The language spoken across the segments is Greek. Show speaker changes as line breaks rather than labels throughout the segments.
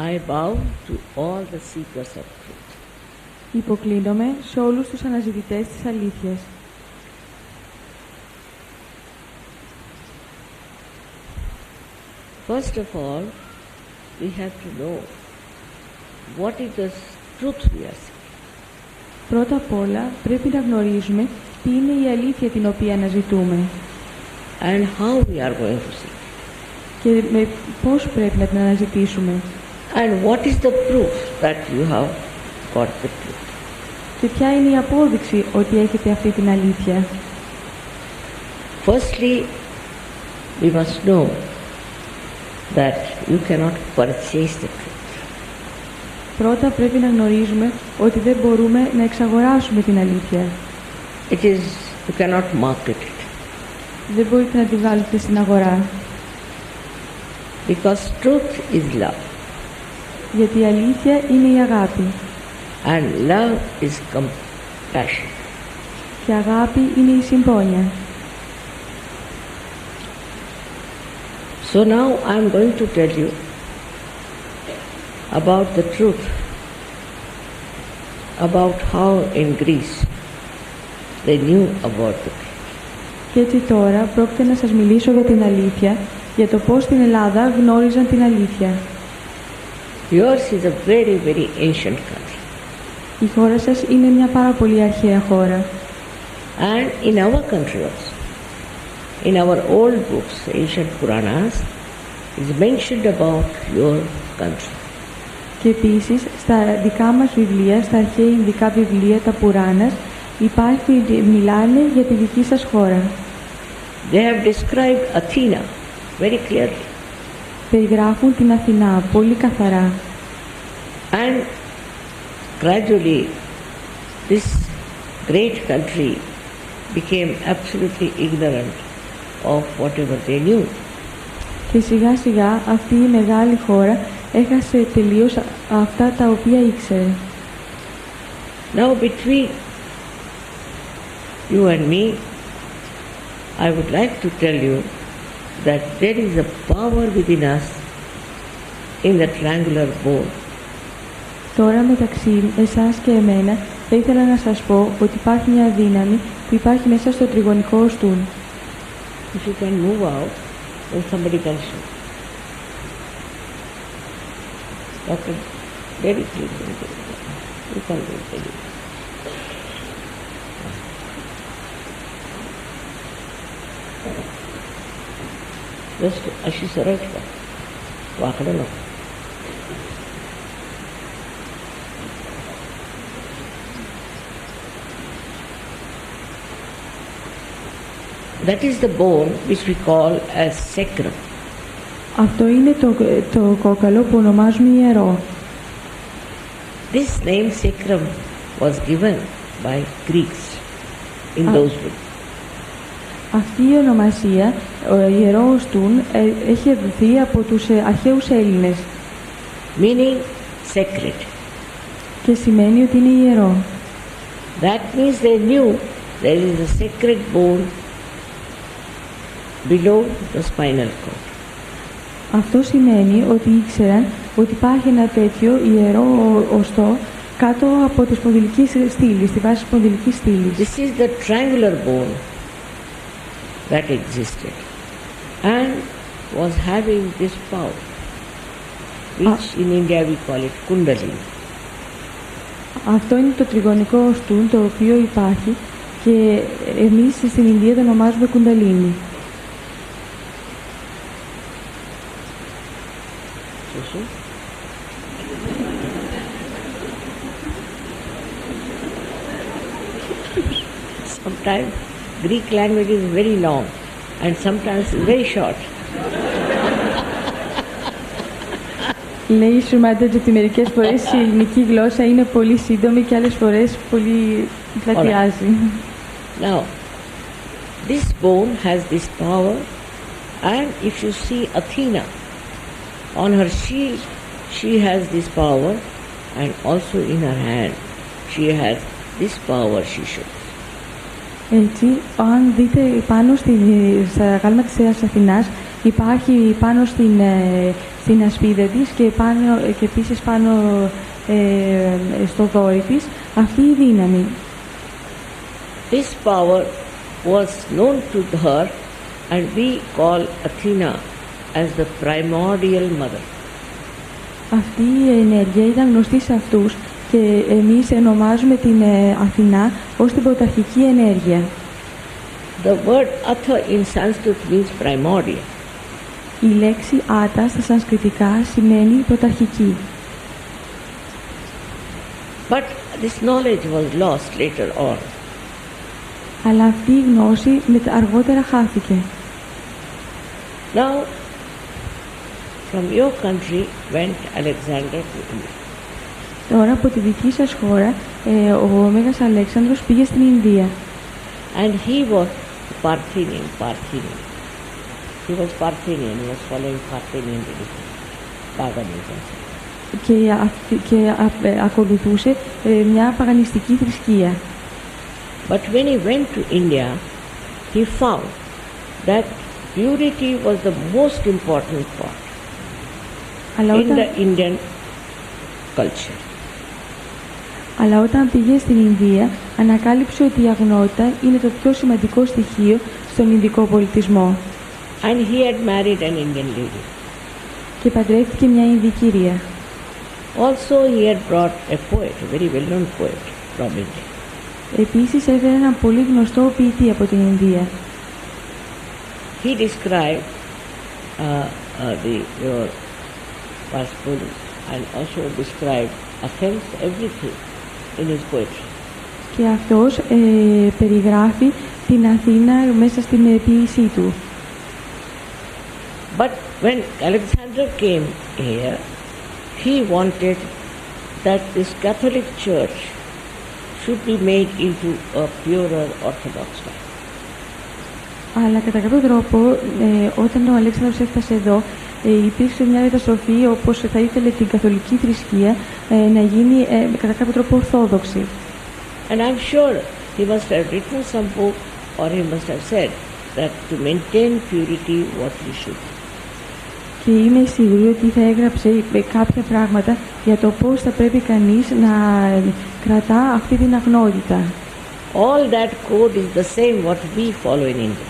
I bow to all the seekers of truth.
Υποκλίνομαι σε όλους τους αναζητητές της αλήθειας.
First of all, we have to know what is the truth we are seeking.
Πρώτα απ' όλα πρέπει να γνωρίζουμε τι είναι η αλήθεια την οποία αναζητούμε
And how we are going to seek.
και με πώς πρέπει να την αναζητήσουμε
And what is the proof that you have got the truth.
και ποια είναι η απόδειξη ότι έχετε αυτή την αλήθεια.
Firstly, we must know that you cannot purchase the truth.
Πρώτα πρέπει να γνωρίζουμε ότι δεν μπορούμε να εξαγοράσουμε την αλήθεια.
You cannot market it.
Δεν μπορείτε να τη βγάλετε στην αγορά.
Because truth is love.
Γιατί η αλήθεια είναι η αγάπη.
And love is compassion.
Και αγάπη είναι η συμπόνια.
So now I am going to tell you about the truth, about how in Greece they knew about the truth.
Και έτσι τώρα πρόκειται να σας μιλήσω για την αλήθεια, για το πώς στην Ελλάδα γνώριζαν την αλήθεια.
Yours is a very, very ancient country.
Η χώρα σας είναι μια πάρα πολύ αρχαία χώρα.
And in our country also, in our old books, ancient Puranas, is mentioned about your country.
Και επίσης στα δικά μας βιβλία, στα αρχαία ινδικά βιβλία, τα Πουράνας, μιλάνε για τη δική σας χώρα.
They have described Athena very clearly.
Περιγράφουν την Αθηνά πολύ καθαρά.
And gradually this great country became absolutely ignorant of whatever they knew.
Και σιγά σιγά αυτή η μεγάλη χώρα έχασε τελείως αυτά τα οποία ήξερε.
Now between you and me, I would like to tell you that there is a power within us in the triangular bone.
Τώρα μεταξύ εσάς και εμένα θα ήθελα να σας πω ότι υπάρχει μια δύναμη που υπάρχει μέσα στο τριγωνικό οστούν.
If you can move out, then somebody can shoot. Dr. Very clear. You can do it. Just अशी सरळ ठेवा, वाकडं नको. That is the bone which we call as sacrum.
Αυτό είναι το κόκαλο που ονομάζουμε ιερό.
This name sacrum was given by Greeks in those days.
Αυτή η ονομασία, ο ιερό οστούν, έχει δοθεί από τους αρχαίους Έλληνες.
Meaning sacred.
Και σημαίνει ότι είναι ιερό.
That means they knew there is a sacred bone below the spinal cord.
Αυτό σημαίνει ότι ήξεραν ότι υπάρχει ένα τέτοιο ιερό οστό κάτω από τη σπονδυλική στήλη, στη βάση της σπονδυλικής στήλης.
This is the triangular bone that existed and was having this power, which in India we call it Kundalini.
Αυτό είναι το τριγωνικό οστούν το οποίο υπάρχει και εμείς στην Ινδία το ονομάζουμε Κουνταλίνι.
Sometimes Greek language is very long and sometimes very short.
Λέει Σουμάντα ότι μερικές φορές η ελληνική γλώσσα είναι πολύ σύντομη και άλλες φορές πολύ πλατιάζει.
Now, this bone has this power, and if you see Athena, on her shield she has this power, and also in her hand she has this power she shows.
Έτσι, αν δείτε πάνω στα γάλματα της Θείας Αθηνάς, Υπάρχει πάνω στην ασπίδα της και επίσης πάνω στο δόρυ της αυτή η δύναμη.
This power was known to her and we call Athena as the primordial mother.
Αυτή η ενέργεια ήταν γνωστή σε αυτούς και εμείς ονομάζουμε την Αθηνά ως την πρωταρχική ενέργεια.
The word Atha in Sanskrit means primordial.
Η λέξη Άτα στα σανσκριτικά σημαίνει πρωταρχική.
But this knowledge was lost later on.
Αλλά αυτή η γνώση αργότερα χάθηκε.
Now, from your country went Alexander to India.
Τώρα από τη δική σας χώρα ο Μέγας Αλέξανδρος πήγε στην Ινδία.
And he was Parthenian. He was Parthenian, he was following Parthenian religion, paganism.
Και ακολουθούσε μια παγανιστική θρησκεία.
But when he went to India, he found that purity was the most important part in the Indian culture.
Αλλά όταν πήγε στην Ινδία, ανακάλυψε ότι η αγνότητα είναι το πιο σημαντικό στοιχείο στον Ινδικό πολιτισμό.
And he had married an Indian lady.
Και παντρεύτηκε μια Ινδικήρια.
Also he had brought a poet, a very well-known poet from India.
Επίσης έφερε έναν πολύ γνωστό ποιητή από την Ινδία.
He described your gospel and also described Athens, everything in his poetry.
Και αυτός περιγράφει την Αθήνα μέσα στην ποίησή του.
But when Alexander came here, he wanted that this Catholic Church should be made into a purer Orthodox life.
Αλλά κατά κάποιο τρόπο, όταν ο Αλέξανδρος έφτασε εδώ, υπήρξε μια μεταστροφή όπως θα ήθελε την καθολική θρησκεία να γίνει κατά κάποιο τρόπο ορθόδοξη.
And I'm sure he must have written some book or he must have said that to maintain purity what we should do.
Και είμαι σίγουρη ότι θα έγραψε κάποια πράγματα για το πώς θα πρέπει κανείς να κρατά αυτή την αγνότητα.
All that code is the same what we follow in India.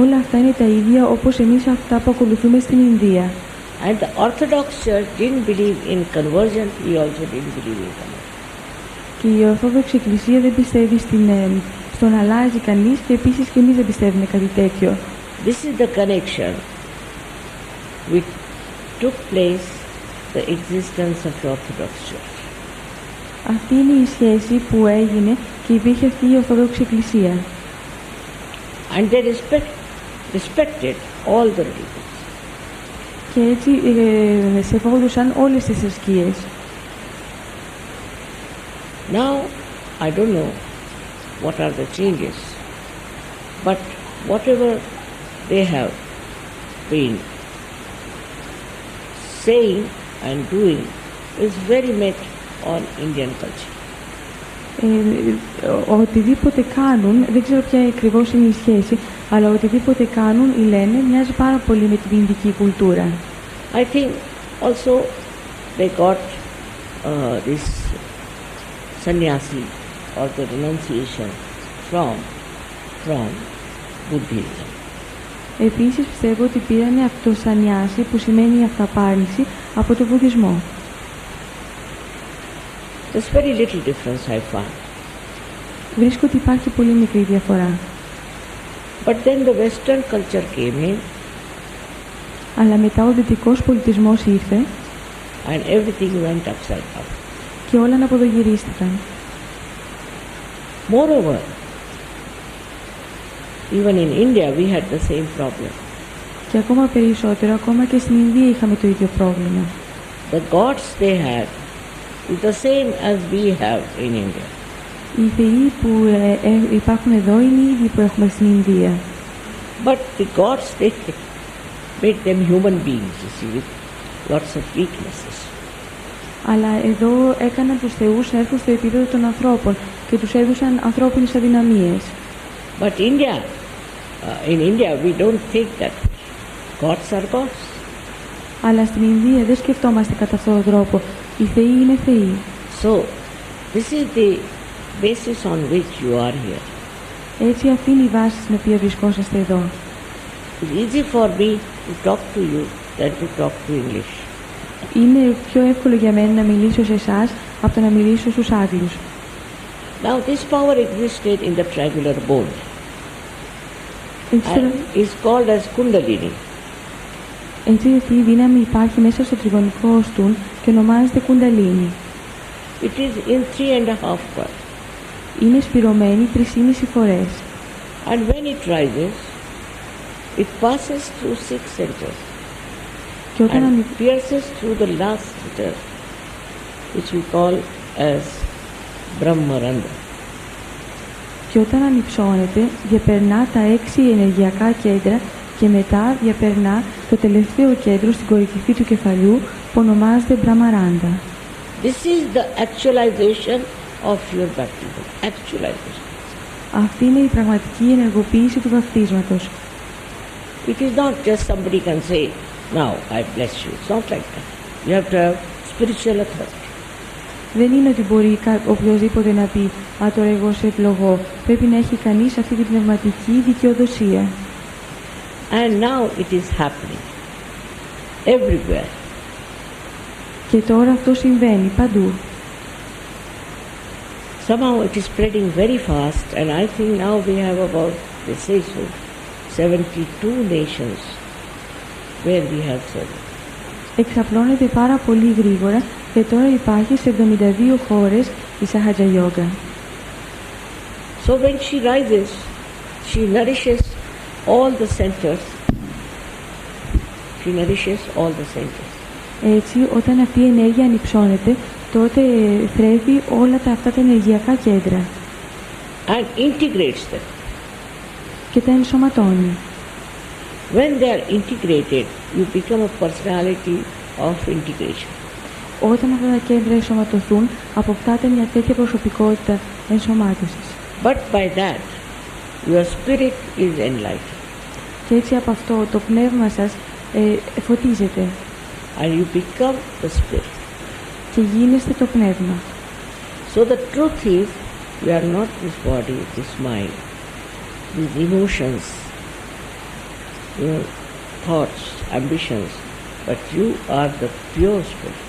Όλα αυτά είναι τα ίδια όπως εμείς αυτά που ακολουθούμε στην Ινδία.
And the Orthodox Church didn't believe in conversion, we also didn't believe in conversion.
Και η Ορθόδοξη Εκκλησία δεν πιστεύει στο να αλλάζει κανείς και επίσης και εμείς δεν πιστεύουμε κάτι τέτοιο.
This is the connection which took place the existence of the Orthodox Church.
Αυτή είναι η σχέση που έγινε και υπήρχε αυτή η Ορθόδοξη Εκκλησία.
And they respected all the religions.
Και έτσι σεβόντουσαν όλες τις θρησκείες.
Now, I don't know what are the changes, but whatever they have been saying and doing is very much on Indian culture.
Οτιδήποτε κάνουν, δεν ξέρω ποια ακριβώς είναι η σχέση, αλλά οτιδήποτε κάνουν ή λένε μοιάζει πάρα πολύ με την Ινδική κουλτούρα.
I think also they got this sannyasi or the renunciation from Buddhism.
Επίσης πιστεύω ότι πήρανε αυτό το σανιάσι που σημαίνει αυταπάρνηση από το Βουδισμό.
There's very little difference I found.
Βρίσκω ότι υπάρχει πολύ μικρή διαφορά.
But then the Western culture came in.
Αλλά μετά ο δυτικός πολιτισμός ήρθε.
And everything went upside down.
Και όλα αναποδογυρίστηκαν.
Moreover, even in India we had the same problem.
Και ακόμα περισσότερο, ακόμα και στην Ινδία είχαμε το ίδιο πρόβλημα.
The gods they had is the same as we have in India.
Οι θεοί που υπάρχουν εδώ είναι οι ίδιοι που έχουμε στην Ινδία.
But the gods they made them human beings, you see, with lots of weaknesses.
Αλλά εδώ έκαναν τους θεούς να έρθουν στο επίπεδο των ανθρώπων και τους έδωσαν ανθρώπινες αδυναμίες.
But in India we don't think that. Gods are gods.
Αλλά στην Ινδία δεν σκεφτόμαστε κατά αυτόν τον τρόπο. Οι θεοί είναι θεοί.
So, this is the basis on which you are here.
Έτσι αυτή είναι η βάση στην οποία βρισκόσαστε εδώ.
It's easy for me to talk to you than to talk to English.
Είναι πιο εύκολο για μένα να μιλήσω σε εσάς από το να μιλήσω στους Άγγλους.
Now this power existed in the triangular bone and is called as Kundalini.
Έτσι αυτή η δύναμη υπάρχει μέσα στο τριγωνικό οστούν και ονομάζεται Κουνταλίνη.
It is in 3.5 parts.
Είναι σπυρωμένη 3,5 φορές.
And when it rises, it passes through 6 centers
Και όταν
and pierces through the last center, which we call as Brahmarandha.
Και όταν ανυψώνεται, διαπερνά τα 6 ενεργειακά κέντρα και μετά διαπερνά το τελευταίο κέντρο στην κορυφή του κεφαλιού που ονομάζεται Μπραμαράντα.
This is the actualization of your baptism. Actualization.
Αυτή είναι η πραγματική ενεργοποίηση του βαπτίσματος.
It is not just somebody can say, now I bless you. It's not like that. You have to have spiritual authority.
Δεν είναι ότι μπορεί οποιοδήποτε να πει «Α, τώρα εγώ σε ευλογώ». Πρέπει να έχει κανείς αυτή την πνευματική δικαιοδοσία.
And now it is happening everywhere.
Και τώρα αυτό συμβαίνει παντού.
Somehow it is spreading very fast, and I think now we have about, they say so, 72 nations where we have service.
Εξαπλώνεται πάρα πολύ γρήγορα και τώρα υπάρχει σε 72 χώρες η Σαχάτζα Γιόγκα.
So when she rises, she nourishes all the centers. She nourishes all the centers.
Έτσι, όταν αυτή η ενέργεια ανυψώνεται, τότε θρέφει όλα αυτά τα ενεργειακά κέντρα
And integrates them.
και τα ενσωματώνει.
When they are integrated, you become a personality of integration.
Όταν αυτά τα κέντρα ενσωματωθούν, αποκτάτε μια τέτοια προσωπικότητα ενσωμάτωσης.
But by that, your spirit is enlightened.
Και έτσι από αυτό το πνεύμα σας φωτίζεται
And you become the spirit.
και γίνεστε το πνεύμα.
So the truth is, you are not this body, this mind, these emotions, your thoughts, ambitions, but you are the pure spirit.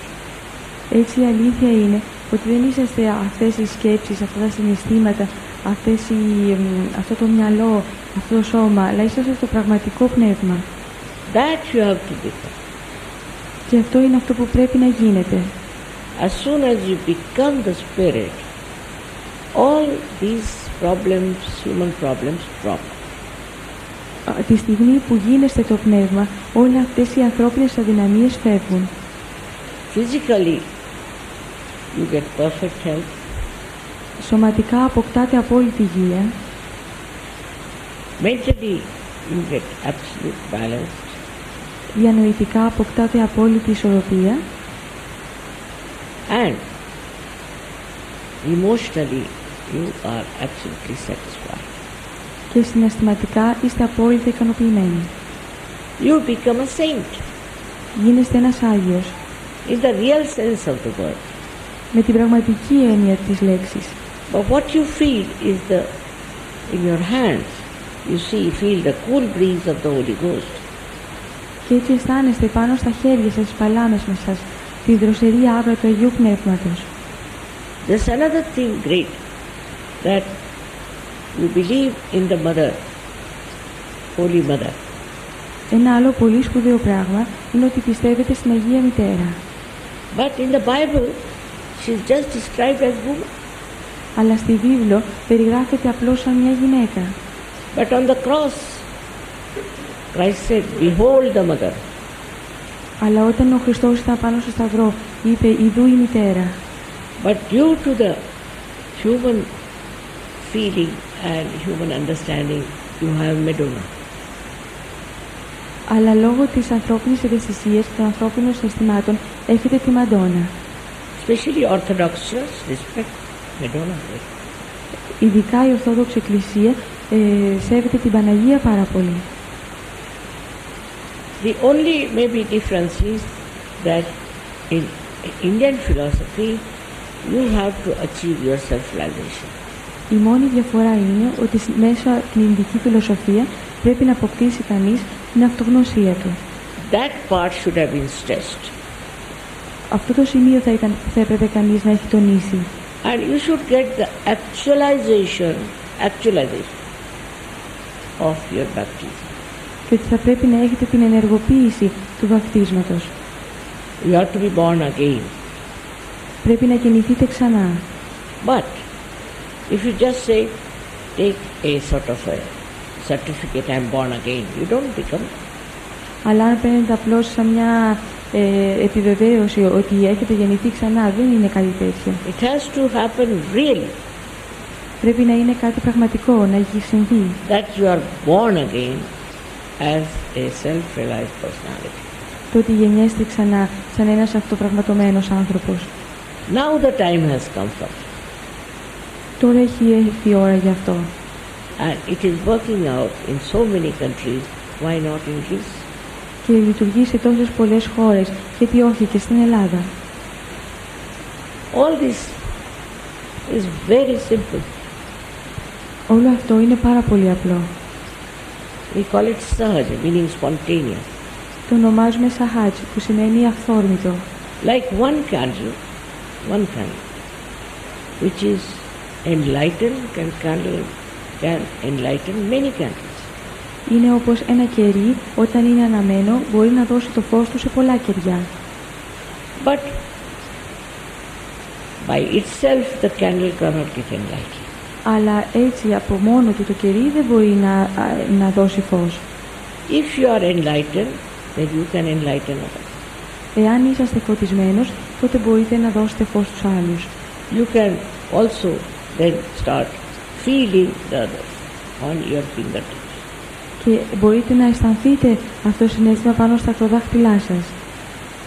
Έτσι η αλήθεια είναι ότι δεν είσαστε αυτές οι σκέψεις, αυτά τα συναισθήματα, αυτό το μυαλό, αυτό το σώμα, αλλά είσαστε το πραγματικό πνεύμα.
That you have to become.
Και αυτό είναι αυτό που πρέπει να γίνετε.
As soon as you become the spirit, all these problems, human problems, drop.
Τη στιγμή που γίνεστε το πνεύμα, όλα αυτές οι ανθρώπινες αδυναμίες φεύγουν.
Physically, you get perfect health.
Σωματικά αποκτάτε απόλυτη υγεία.
Mentally, you get absolute balance.
Διανοητικά αποκτάτε απόλυτη ισορροπία.
And emotionally, you are absolutely satisfied.
Και συναισθηματικά είστε απόλυτα ικανοποιημένοι.
You become a saint.
Γίνεστε ένας Άγιος.
In the real sense of the word.
Με την πραγματική έννοια της λέξης.
But what you feel is in your hands, you feel the cool breeze of the Holy Ghost.
Και έτσι αισθάνεστε πάνω στα χέρια σας, στις παλάμες σας, τη δροσερή άβρα του Αγίου Πνεύματος.
There's another thing great, that you believe in the Mother, Holy Mother.
Ένα άλλο πολύ σπουδαίο πράγμα είναι ότι πιστεύετε στην Αγία Μητέρα.
But in the Bible, she's just described as woman.
Αλλά στη βίβλο περιγράφεται απλώς σαν μια γυναίκα.
But on the cross, Christ said, behold the mother.
Αλλά όταν ο Χριστός ήταν πάνω στο σταυρό, είπε «Ιδού η μητέρα».
But due to the human feeling and human understanding, you have Madonna.
Αλλά λόγω της ανθρώπινης ευαισθησίας και των ανθρώπινων συναισθημάτων έχετε τη Μαντόνα.
Especially Orthodox Church respect Madonna.
Ειδικά η Ορθόδοξη Εκκλησία σέβεται την Παναγία πάρα πολύ.
The only maybe difference is that in Indian philosophy you have to achieve your self-realization.
Η μόνη διαφορά είναι ότι μέσα την Ινδική φιλοσοφία πρέπει να αποκτήσει κανείς την αυτογνωσία του.
That part should have been stressed.
Αυτό το σημείο θα έπρεπε κανείς να έχει τονίσει.
And you should get the actualization of your baptism.
Και ότι θα πρέπει να έχετε την ενεργοποίηση του βαπτίσματος.
You have to be born again.
Πρέπει να γεννηθείτε ξανά.
But if you just say, take a sort of a certificate, I'm born again, you don't become.
Αλλά αν παίρνετε απλώς σαν μια επιβεβαίωση ότι έχετε γεννηθεί ξανά, δεν είναι κάτι τέτοιο.
It has to happen really.
Πρέπει να είναι κάτι πραγματικό, να έχει συμβεί.
That you are born again as a self-realized personality.
Το ότι γεννιέστε ξανά σαν ένας αυτοπραγματωμένος άνθρωπος.
Now the time has come for it.
Τώρα έχει έρθει η ώρα γι' αυτό.
And it is working out in so many countries. Why not in Greece?
Και λειτουργεί σε τόσες πολλές χώρες, γιατί όχι και στην Ελλάδα.
All this is very simple.
Όλο αυτό είναι πάρα πολύ απλό.
We call it sahaja, meaning spontaneous.
Το ονομάζουμε σαχάτζ, που σημαίνει αυθόρμητο.
Like one candle, which is enlightened, can enlighten many candles.
Είναι όπως ένα κερί, όταν είναι αναμένο, μπορεί να δώσει το φως του σε πολλά κεριά.
But by itself the candle cannot get enlightened.
Αλλά έτσι από μόνο του το κερί δεν μπορεί να δώσει φως.
If you are enlightened, then you can enlighten others.
Εάν είσαστε φωτισμένος, τότε μπορείτε να δώσετε φως στους άλλους.
You can also then start feeling the others on your fingertips.
Και μπορείτε να αισθανθείτε αυτό το συναίσθημα πάνω στα ακροδάχτυλά σας.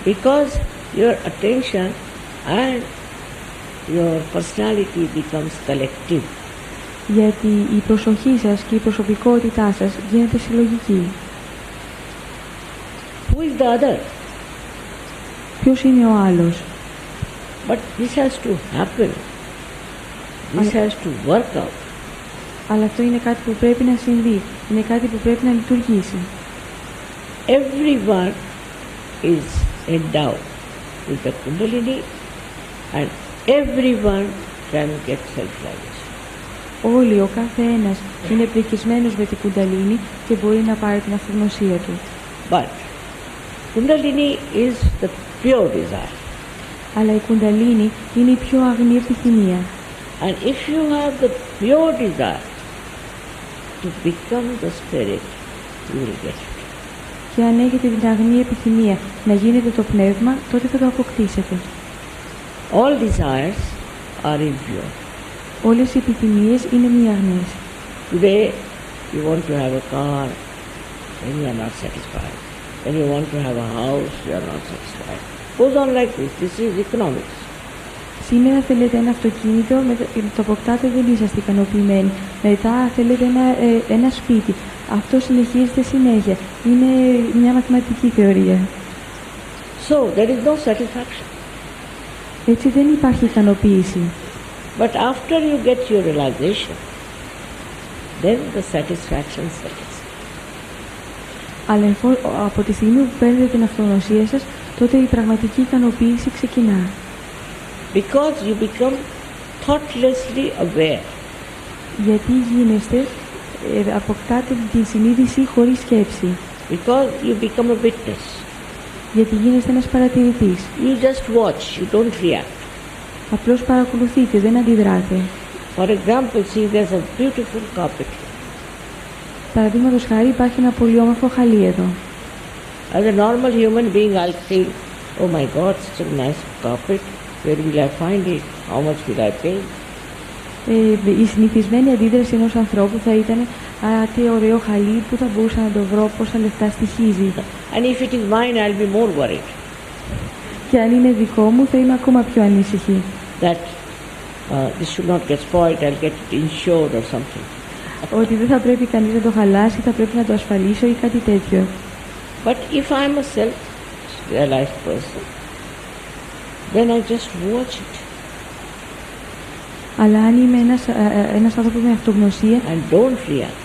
Because your attention and your personality becomes collective.
Γιατί η προσοχή σας και η προσωπικότητά σας γίνεται συλλογική.
Who is the other?
Ποιος είναι ο άλλος?
But this has to happen. This has to work out.
Αλλά αυτό είναι κάτι που πρέπει να συμβεί. Είναι κάτι που πρέπει να λειτουργήσει.
Everyone is endowed with the Kundalini and everyone can get self-realization.
Όλοι, ο κάθε ένας είναι πρικισμένος με την κουνταλίνη και μπορεί να πάρει την αυτογνωσία του.
But Kundalini is the pure desire.
Αλλά η κουνταλίνη είναι η πιο αγνή επιθυμία.
And if you have the pure desire to become the spirit, you will get it.
Και αν έχετε την αγνή επιθυμία να γίνετε το πνεύμα, τότε θα το αποκτήσετε.
All desires are impure.
Όλες οι επιθυμίες είναι μη αγνές.
Today you want to have a car, then you are not satisfied. Then you want to have a house, you are not satisfied. Goes on like this. This is economics.
Σήμερα θέλετε ένα αυτοκίνητο, το αποκτάτε, δεν είσαστε ικανοποιημένοι. Μετά θέλετε ένα σπίτι. Αυτό συνεχίζεται συνέχεια. Είναι μια μαθηματική θεωρία.
So there is no satisfaction.
Έτσι δεν υπάρχει ικανοποίηση.
But after you get your realization, then the satisfaction settles.
Αλλά από τη στιγμή που παίρνετε την αυτογνωσία σας, τότε η πραγματική ικανοποίηση ξεκινά.
Because you become thoughtlessly aware.
Γιατί γίνεστε, αποκτάτε την συνείδηση χωρίς σκέψη.
Because you become a witness.
Γιατί γίνεστε ένας παρατηρητής.
You just watch, you don't react.
Απλώς παρακολουθείτε, δεν αντιδράτε.
For example, see there's a beautiful carpet.
Παραδείγματος χάρη υπάρχει ένα πολύ όμορφο χαλί εδώ.
As a normal human being, I'll say, oh my God, such a nice carpet. Where will I find it? How much will I pay?
Η συνηθισμένη αντίδραση ενός ανθρώπου θα ήταν «Α, τι ωραίο χαλί, πού θα μπορούσα να το βρω, πόσα λεφτά στοιχίζει».
And if it is mine, I'll be more worried.
Και αν είναι δικό μου, θα είμαι ακόμα πιο ανήσυχη.
That this should not get spoiled, I'll get it insured or something.
Ότι δεν θα πρέπει κανείς να το χαλάσει, θα πρέπει να το ασφαλίσω ή κάτι τέτοιο.
But if I'm a self-realized person, then I just watch it
Αλλά αν είμαι ένας άνθρωπος με αυτογνωσία,
and don't react.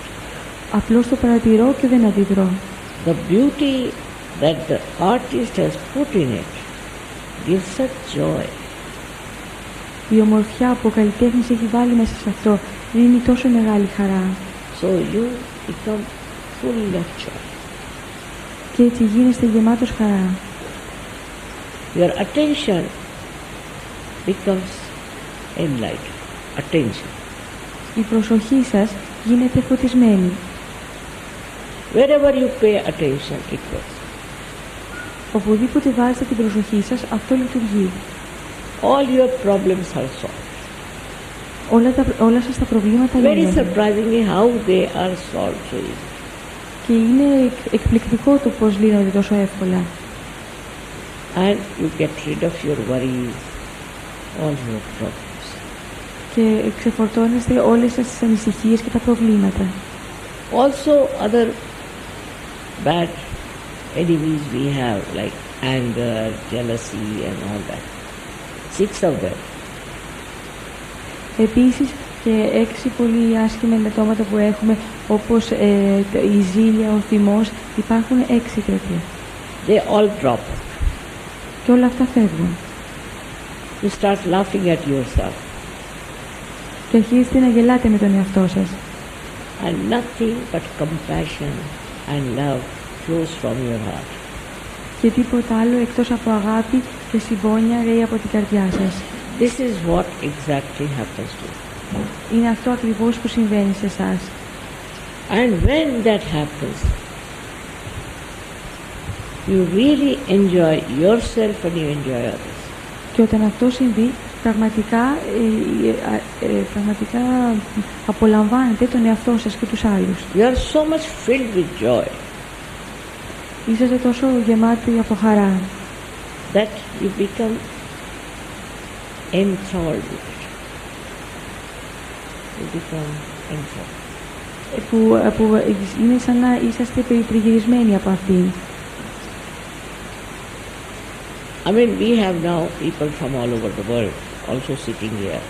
απλώς το παρατηρώ και δεν αντιδρώ.
The beauty that the artist has put in it gives such joy.
Η ομορφιά που ο καλλιτέχνης έχει βάλει μέσα σε αυτό δίνει τόσο μεγάλη χαρά.
So you become full of joy.
Και έτσι γίνεστε γεμάτος χαρά.
Your attention becomes enlightened. Attention.
Η προσοχή σας γίνεται φωτισμένη.
Wherever you pay attention, it works.
Οπουδήποτε βάζετε την προσοχή σας, αυτό λειτουργεί.
All your problems are solved.
Όλα σας τα προβλήματα
Very
λύνονται.
surprisingly how they are solved so easily.
Και είναι εκπληκτικό το πώς λύνονται τόσο εύκολα.
And you get rid of your worries, all your problems.
Και ξεφορτώνεστε όλες σας τις ανησυχίες και τα προβλήματα.
Also other bad enemies we have like anger, jealousy and all that. 6 of them.
Επίσης και 6 πολύ άσχημα ελαττώματα που έχουμε, όπως η ζήλια, ο θυμός, υπάρχουν 6 τέτοια.
They all drop.
Και όλα αυτά φεύγουν.
You start laughing at yourself
Και αρχίζετε να γελάτε με τον εαυτό σας.
and nothing but compassion and love flows from your heart.
Και τίποτα άλλο εκτός από αγάπη και συμπόνια ρέει από την καρδιά σας.
This is what exactly happens to you.
Είναι αυτό ακριβώς που συμβαίνει σε εσάς.
And when that happens, you really enjoy yourself and you enjoy others.
Και όταν αυτό συμβεί, πραγματικά απολαμβάνετε τον εαυτό σας και τους άλλους.
You are so much filled with joy
Είσαστε τόσο γεμάτοι από χαρά,
that you become enthralled with it. You become enthralled.
που είναι σαν να είσαστε περιτριγυρισμένοι από αυτήν.
I mean, we have now people from all over the world also sitting here.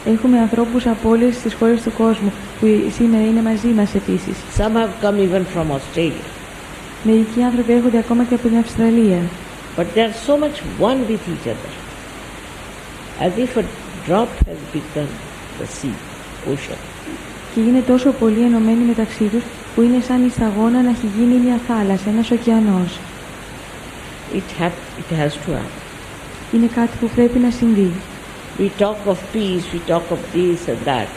Έχουμε ανθρώπους από όλες τις χώρες του κόσμου που σήμερα είναι μαζί μας επίσης.
Some have come even from Australia.
Μερικοί άνθρωποι έρχονται ακόμα και από την Αυστραλία.
But they are so much one with each other, as if a drop has become the sea, ocean.
Και είναι τόσο πολύ ενωμένοι μεταξύ τους που είναι σαν η σταγόνα να έχει γίνει μια θάλασσα, ένας ωκεανός.
It has to happen.
Είναι κάτι που πρέπει να συμβεί.
We talk of peace, we talk of this and that.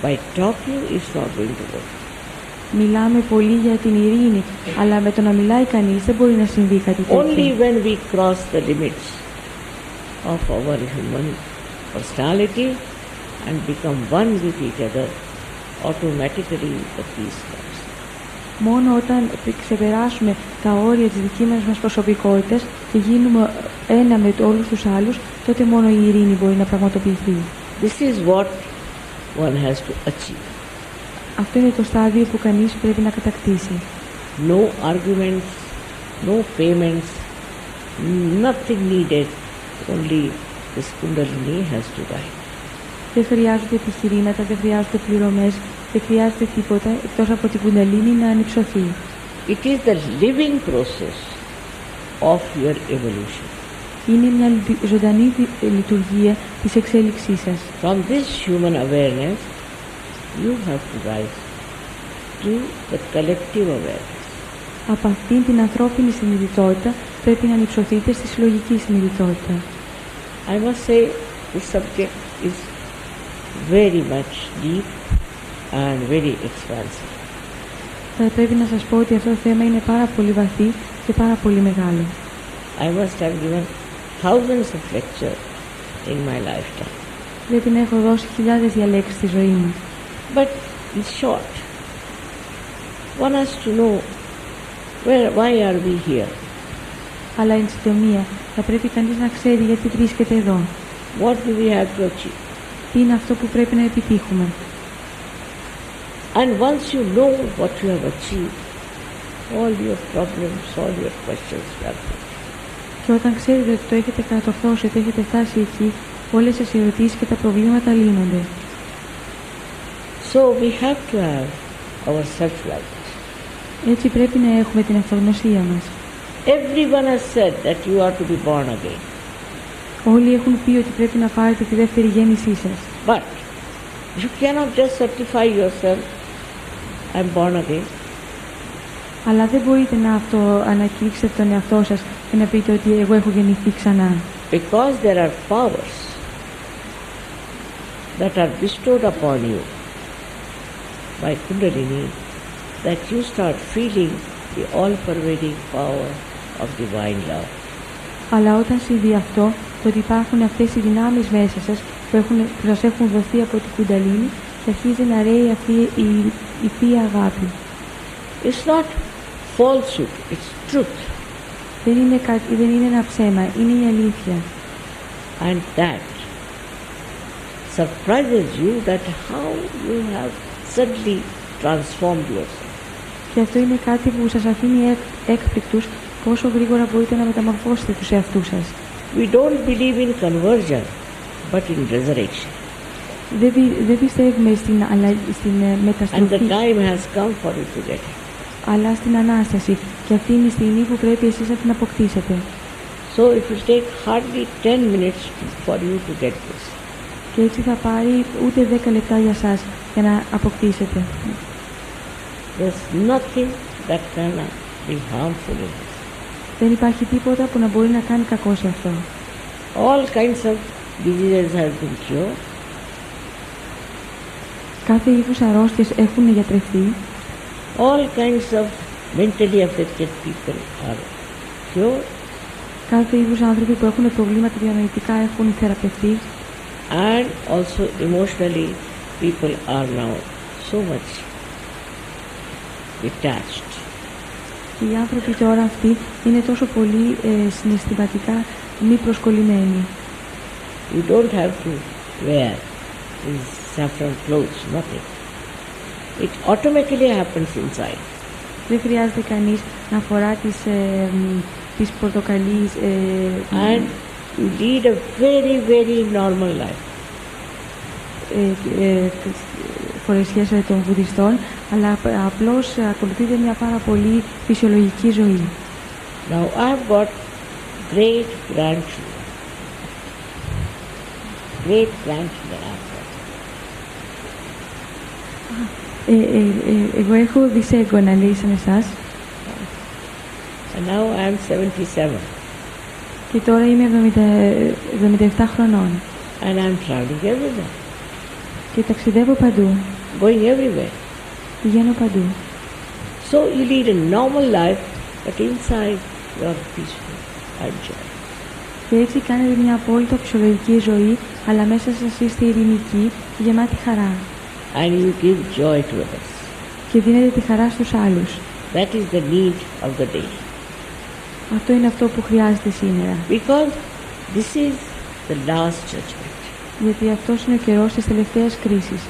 By talking, it's not going to work.
Μιλάμε πολύ για την ειρήνη, αλλά με το να μιλάει κανείς δεν μπορεί να συμβεί κάτι τέτοιο.
Only when we cross the limits of our human personality and become one with each other, automatically the peace comes.
Μόνο όταν ξεπεράσουμε τα όρια της δικής μας προσωπικότητας και γίνουμε ένα με όλους τους άλλους, τότε μόνο η ειρήνη μπορεί να πραγματοποιηθεί.
This is what one has to achieve.
Αυτό είναι το στάδιο που κανείς πρέπει να κατακτήσει.
No arguments, no payments, nothing needed. Only this Kundalini has to rise.
Δεν χρειάζονται επιχειρήματα, δεν χρειάζονται πληρωμές, δεν χρειάζεται τίποτα εκτός από την κουνταλίνη να ανυψωθεί.
It is the living process of your evolution.
Είναι μια ζωντανή λειτουργία της εξέλιξής σας.
From this human awareness, you have to rise to the collective awareness.
Από αυτήν την ανθρώπινη συνειδητότητα πρέπει να ανυψωθείτε στη συλλογική συνειδητότητα.
I must say this subject is very much deep and very expansive.
Θα πρέπει να σας πω ότι αυτό το θέμα είναι πάρα πολύ βαθύ και πάρα πολύ μεγάλο.
I must have given thousands of lectures in my lifetime.
Πρέπει να έχω δώσει χιλιάδες διαλέξεις στη ζωή μου.
But in short, one has to know why are we here?
Αλλά εν συντομία θα πρέπει κανείς να ξέρει γιατί βρίσκεται εδώ.
What do we have to achieve?
Τι είναι αυτό που πρέπει να επιτύχουμε.
And once you know what you have achieved, all your problems, all your questions are put.
Και όταν ξέρετε ότι το έχετε κατορθώσει, ότι έχετε φτάσει εκεί, όλες τις ερωτήσεις και τα προβλήματα λύνονται.
So we have to have our self-likeness.
Έτσι πρέπει να έχουμε την αυτογνωσία μας.
Everyone has said that you are to be born again.
Όλοι έχουν πει ότι πρέπει να πάρετε τη δεύτερη γέννησή σας.
But you cannot just certify yourself, I'm born again.
Αλλά δεν μπορείτε να ανακηρύξετε τον εαυτό σας και να πείτε ότι εγώ έχω γεννηθεί ξανά.
Because there are powers that are bestowed upon you by Kundalini, that you start feeling the all-pervading power of divine love.
Αλλά όταν συμβεί αυτό, το ότι υπάρχουν αυτές οι δυνάμεις μέσα σας που σας έχουν δοθεί από την Κουνταλίνη και αρχίζει να ρέει αυτή η Θεία Αγάπη.
It's not falsehood, it's truth.
Δεν είναι ένα ψέμα, είναι η αλήθεια.
And that surprises you that how you have suddenly transformed yourself.
Και αυτό είναι κάτι που σας αφήνει έκπληκτους πόσο γρήγορα μπορείτε να μεταμορφώσετε τους εαυτούς σας.
We don't believe in conversion, but in resurrection.
Δεν πιστεύουμε στην
And the
μεταστροφή,
time has come for you to get it.
αλλά στην Ανάσταση. Και αυτή είναι η στιγμή που πρέπει εσείς να την αποκτήσετε.
So it will take hardly 10 minutes for you to get this.
Και έτσι θα πάρει ούτε 10 λεπτά για σας για να αποκτήσετε.
There's nothing that can be harmful in this.
Δεν υπάρχει τίποτα που να μπορεί να κάνει κακό σε αυτό.
All kinds of diseases have been cured.
Κάθε είδους αρρώστιες έχουν γιατρευτεί.
All kinds of mentally affected people are cured.
Κάθε είδους άνθρωποι που έχουν προβλήματα διανοητικά έχουν θεραπευτεί.
And also emotionally people are now so much detached.
Και οι άνθρωποι τώρα αυτοί είναι τόσο πολύ συναισθηματικά μη προσκολλημένοι.
You don't have to wear these saffron clothes, nothing. It automatically happens inside.
Δεν χρειάζεται κανείς να φορά τις πορτοκαλίες
And you lead a very, very normal life.
φορεσιές των βουδιστών, αλλά απλώς ακολουθείται μια πάρα πολύ φυσιολογική ζωή.
Now I have got great grandchildren. Great grandchildren I have got.
Εγώ έχω δυσέγγωνα, λέει, σαν εσάς.
And now I am 77.
Και τώρα είμαι 77 χρονών.
And I am traveling everywhere.
Και ταξιδεύω παντού.
Going everywhere.
Πηγαίνω παντού.
So you lead a normal life, but inside you are peaceful and joy.
Και έτσι κάνετε μια απόλυτα φυσιολογική ζωή, αλλά μέσα σας είστε ειρηνικοί και γεμάτοι χαρά.
And you give joy to others.
Και δίνετε τη χαρά στους άλλους.
That is the need of the day.
Αυτό είναι αυτό που χρειάζεται σήμερα.
Because this is the last judgment.
Γιατί αυτός είναι ο καιρός της τελευταίας κρίσης.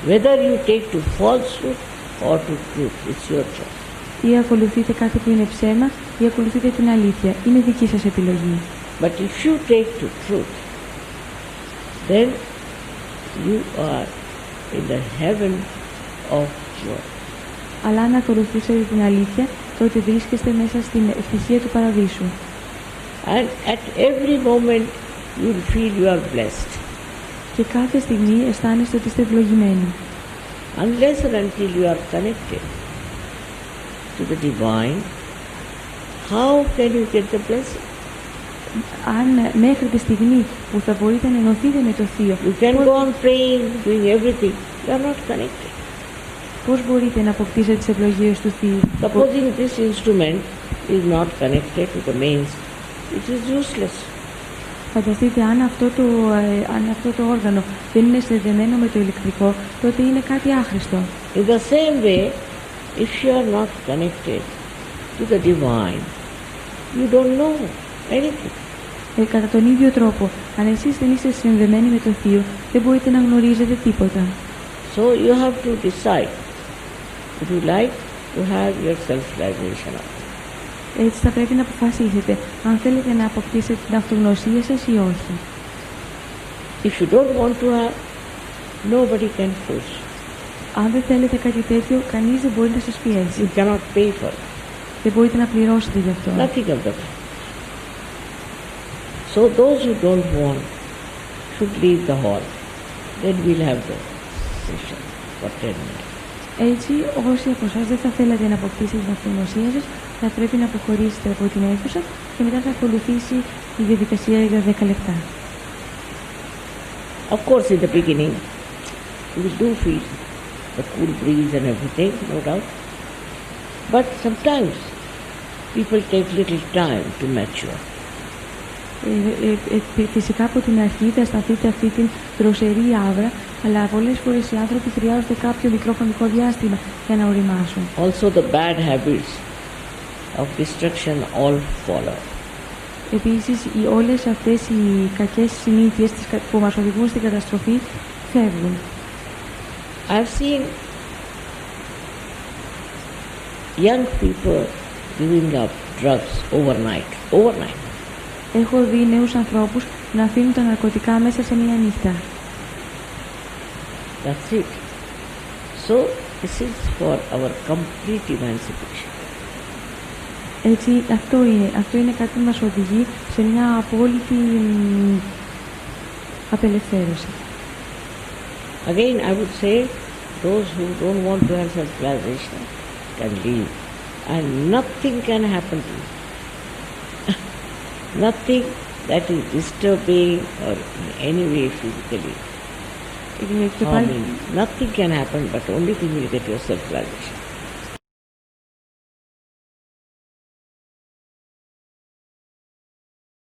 Whether you take to falsehood or to truth, it's your choice.
Ή ακολουθείτε κάτι που είναι ψέμα, ή ακολουθείτε την αλήθεια. Είναι δική σας επιλογή.
But if you take to truth, then you are in the heaven of joy.
Αλλά αν ακολουθήσετε την αλήθεια, τότε βρίσκεστε μέσα στην ευτυχία του παραδείσου.
And at every moment you will feel you are blessed.
Και κάθε στιγμή αισθάνεστε ότι είστε ευλογημένοι.
Unless and until you are connected to the divine, how can you get the blessing?
Αν μέχρι τη στιγμή που θα μπορείτε να ενωθείτε με το Θείο,
You can go on praying, doing everything. You are not connected.
πώς μπορείτε να αποκτήσετε τις ευλογίες του Θείου?
Supposing this instrument is not connected to the mains, it is useless.
Φανταστείτε, αν αυτό το όργανο δεν είναι συνδεδεμένο με το ηλεκτρικό, τότε είναι κάτι άχρηστο.
In the same way, if you are not connected to the divine, you don't know anything.
Κατά τον ίδιο τρόπο, αν εσείς δεν είστε συνδεδεμένοι με το Θείο, δεν μπορείτε να γνωρίζετε τίποτα.
So you have to decide. Would you like to have your self-realization of it.
Έτσι θα πρέπει να αποφασίσετε αν θέλετε να αποκτήσετε την αυτογνωσία σας ή όχι.
If you don't want to have, nobody can force you.
Αν δεν θέλετε κάτι τέτοιο, κανείς δεν μπορεί να σας πιέσει.
You cannot pay for it.
Δεν μπορείτε να πληρώσετε γι' αυτό.
Nothing of the kind. So those who don't want should leave the hall. Then we'll have the session for 10 minutes.
Έτσι, όσοι από εσάς δεν θα θέλατε να αποκτήσετε την αυτογνωσία σας, θα πρέπει να αποχωρήσετε από την αίθουσα και μετά θα ακολουθήσει η διαδικασία για 10 λεπτά.
Of course, in the beginning, you do feel the cool breeze and everything, no doubt. But sometimes people take little time to mature.
Φυσικά από την αρχή θα αισθανθείτε αυτή την δροσερή άβρα, αλλά πολλές φορές οι άνθρωποι χρειάζονται κάποιο μικρό χρονικό διάστημα για να οριμάσουν.
Also the bad habits of destruction all follow.
Επίσης, όλες αυτές οι κακές συνήθειες που μας οδηγούν στην καταστροφή φεύγουν.
I've seen young people giving up drugs overnight.
Έχω δει νέους ανθρώπους να αφήνουν τα ναρκωτικά μέσα σε μία νύχτα.
That's it. So this is for our complete emancipation.
Έτσι, αυτό είναι κάτι που μας οδηγεί σε μια απόλυτη απελευθέρωση.
Again, I would say those who don't want to have self-realization can leave, and nothing can happen to you. Nothing that is disturbing or in any way physically harming. Nothing can happen, but only thing you get your self-realization.